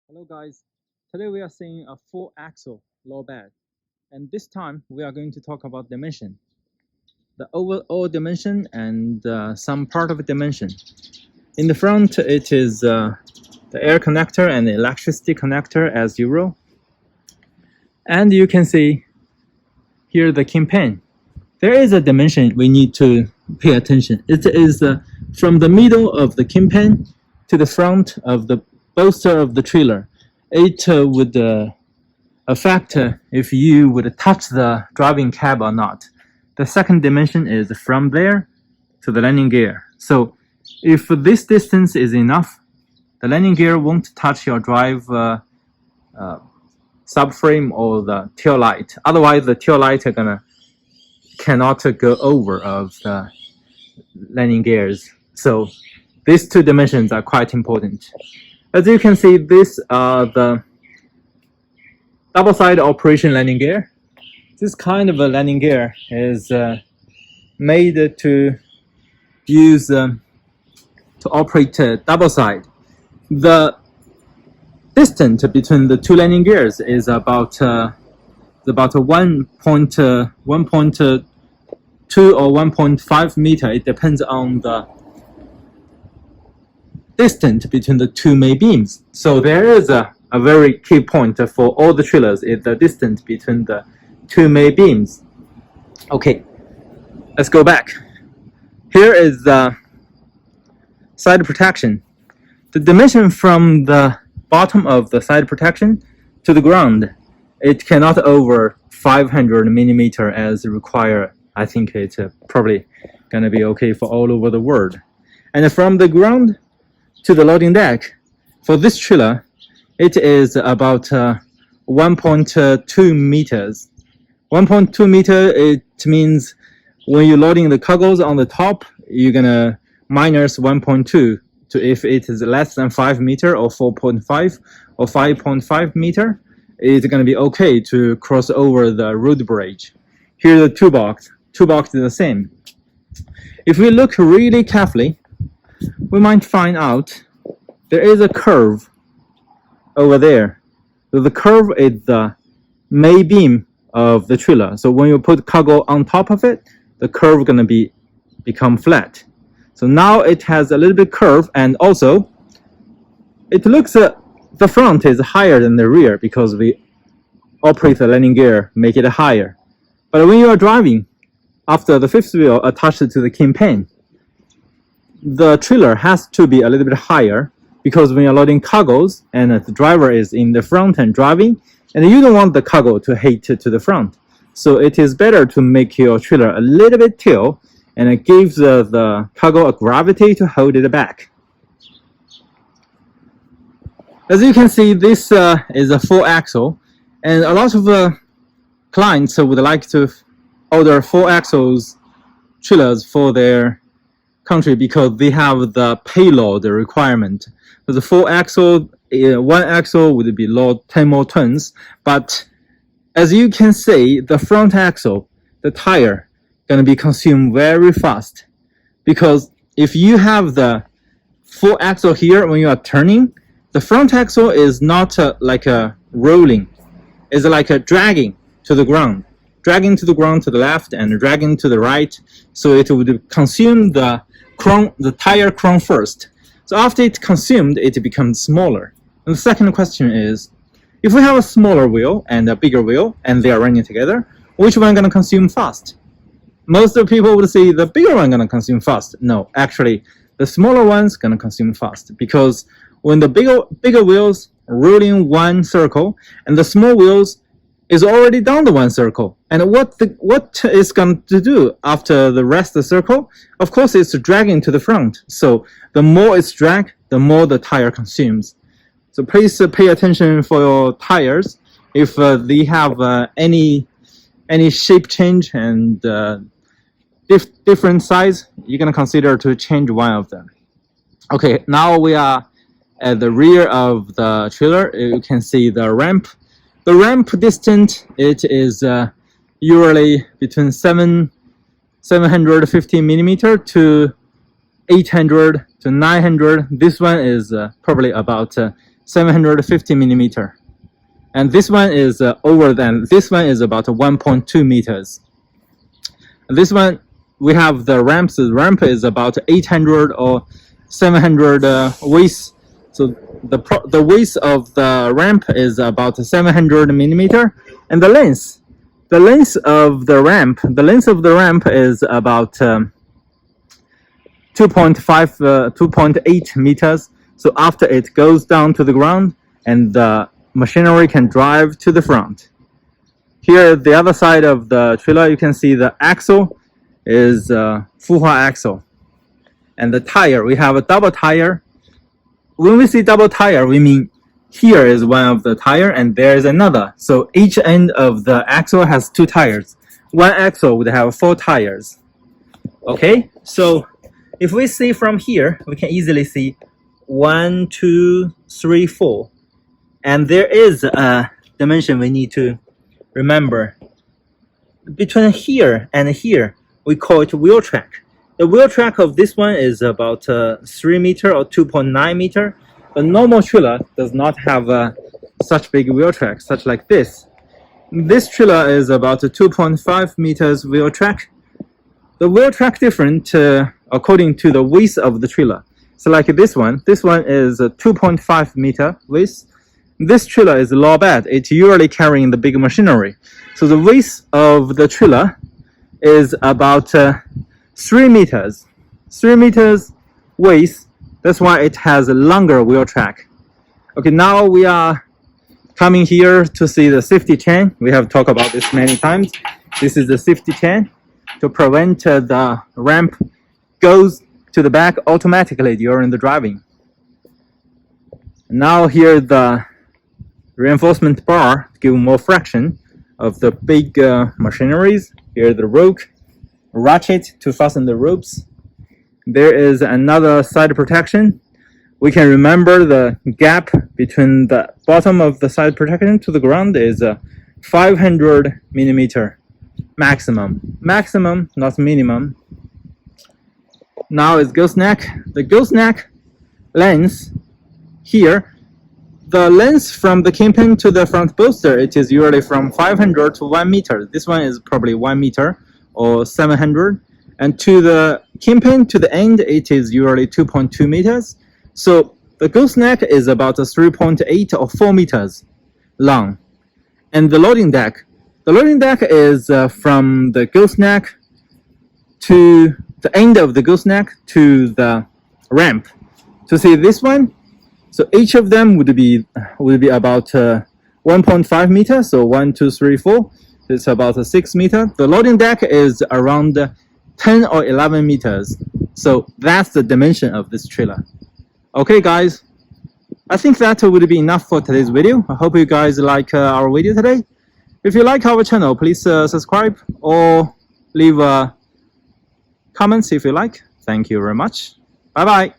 Hello guys, today we are seeing a 4-axle lowbed, and this time we are going to talk about dimension, the overall dimension and some part of dimension. In the front it is the air connector and the electricity connector as usual, and you can see here the kingpin. There is a dimension we need to pay attention. It is from the middle of the kingpin to the front of the bolster of the trailer. It would affect if you would touch the driving cab or not. The second dimension is from there to the landing gear. So if this distance is enough, the landing gear won't touch your drive subframe or the tail light. Otherwise, the tail light cannot go over of the landing gears. So these two dimensions are quite important. As you can see, these are the double-side operation landing gear. This kind of a landing gear is made to use to operate double-side. The distance between the two landing gears is about 1.2 or 1.5 meter. It depends on the distance between the two main beams. So there is a very key point for all the trailers is the distance between the two main beams. Okay, let's go back. Here is the side protection. The dimension from the bottom of the side protection to the ground, it cannot over 500 millimeter as required. I think it's probably gonna be okay for all over the world. And from the ground to the loading deck, for this trailer, it is about 1.2 meters. 1.2 meter, it means when you're loading the cargoes on the top, you're gonna minus 1.2 to if it is less than 5 meter or 4.5 or 5.5 meter, it's gonna be okay to cross over the road bridge. Here the two box is the same. If we look really carefully, we might find out there is a curve over there. So the curve is the main beam of the trailer. So when you put cargo on top of it, the curve gonna become flat. So now it has a little bit curve, and also it looks the front is higher than the rear because we operate the landing gear, make it higher. But when you are driving, after the fifth wheel attached to the kingpin, the trailer has to be a little bit higher because when you're loading cargoes and the driver is in the front and driving, and you don't want the cargo to hit to the front. So it is better to make your trailer a little bit tilt, and it gives the cargo a gravity to hold it back. As you can see, this is a 4-axle, and a lot of clients would like to order 4-axles trailers for their country because they have the payload requirement. So the 4-axle, 1 axle would be load 10 more tons, but as you can see, the front axle, the tire, gonna be consumed very fast, because if you have the 4-axle here when you are turning, the front axle is not like a rolling, it's like a dragging to the ground to the left and dragging to the right, so it would consume the tire crown first. So after it's consumed, it becomes smaller. And the second question is, if we have a smaller wheel and a bigger wheel and they are running together, which one gonna consume fast? Most of the people would say the bigger one gonna consume fast. No, actually, the smaller one's gonna consume fast, because when the bigger wheels rolling one circle and the small wheels is already down the one circle, and what is going to do after the rest of the circle? Of course, it's dragging to the front. So the more it's dragged, the more the tire consumes. So please pay attention for your tires. If they have any shape change and different size, you're gonna consider to change one of them. Okay, now we are at the rear of the trailer. You can see the ramp. The ramp distance, it is usually between 750 millimeter to 800 to 900. This one is probably about 750 millimeter. And this one is over than this one is about 1.2 meters. This one we have the ramps. The ramp is about 800 or 700 width. So the width of the ramp is about 700 millimeter, and the length of the ramp is about 2.8 meters. So after it goes down to the ground, and the machinery can drive to the front. Here, the other side of the trailer, you can see the axle is full axle, and the tire, we have a double tire. When we say double tire, we mean here is one of the tire and there is another. So each end of the axle has two tires. One axle would have 4 tires. Okay, so if we see from here, we can easily see 1, 2, 3, 4. And there is a dimension we need to remember. Between here and here, we call it wheel track. The wheel track of this one is about 3 meter or 2.9 meter. The normal trailer does not have such big wheel track, such like this. This trailer is about 2.5 meters wheel track. The wheel track different according to the width of the trailer. So like this one is 2.5 meter width. This trailer is Lowbed. It's usually carrying the big machinery. So the width of the trailer is about 3 meters. 3 meters width. That's why it has a longer wheel track. Okay, now we are coming here to see the safety chain. We have talked about this many times. This is the safety chain to prevent the ramp goes to the back automatically during the driving. Now here the reinforcement bar to give more friction of the big machineries. Here the rope, ratchet to fasten the ropes. There is another side protection. We can remember the gap between the bottom of the side protection to the ground is 500 millimeter maximum, not minimum. Now is gooseneck. The gooseneck length here, the length from the kingpin to the front booster, it is usually from 500 to 1 meter. This one is probably 1 meter or 700. And to the kingpin to the end, it is usually 2.2 meters. So the gooseneck is about 3.8 or 4 meters long. And the loading deck is from the gooseneck to the end of the gooseneck to the ramp. To see this one, so each of them would be about 1.5 meters. So 1, 2, 3, 4. It's about 6 meters. The loading deck is around 10 or 11 meters. So that's the dimension of this trailer. Okay, guys. I think that would be enough for today's video. I hope you guys like our video today. If you like our channel, please subscribe or leave comments if you like. Thank you very much. Bye bye.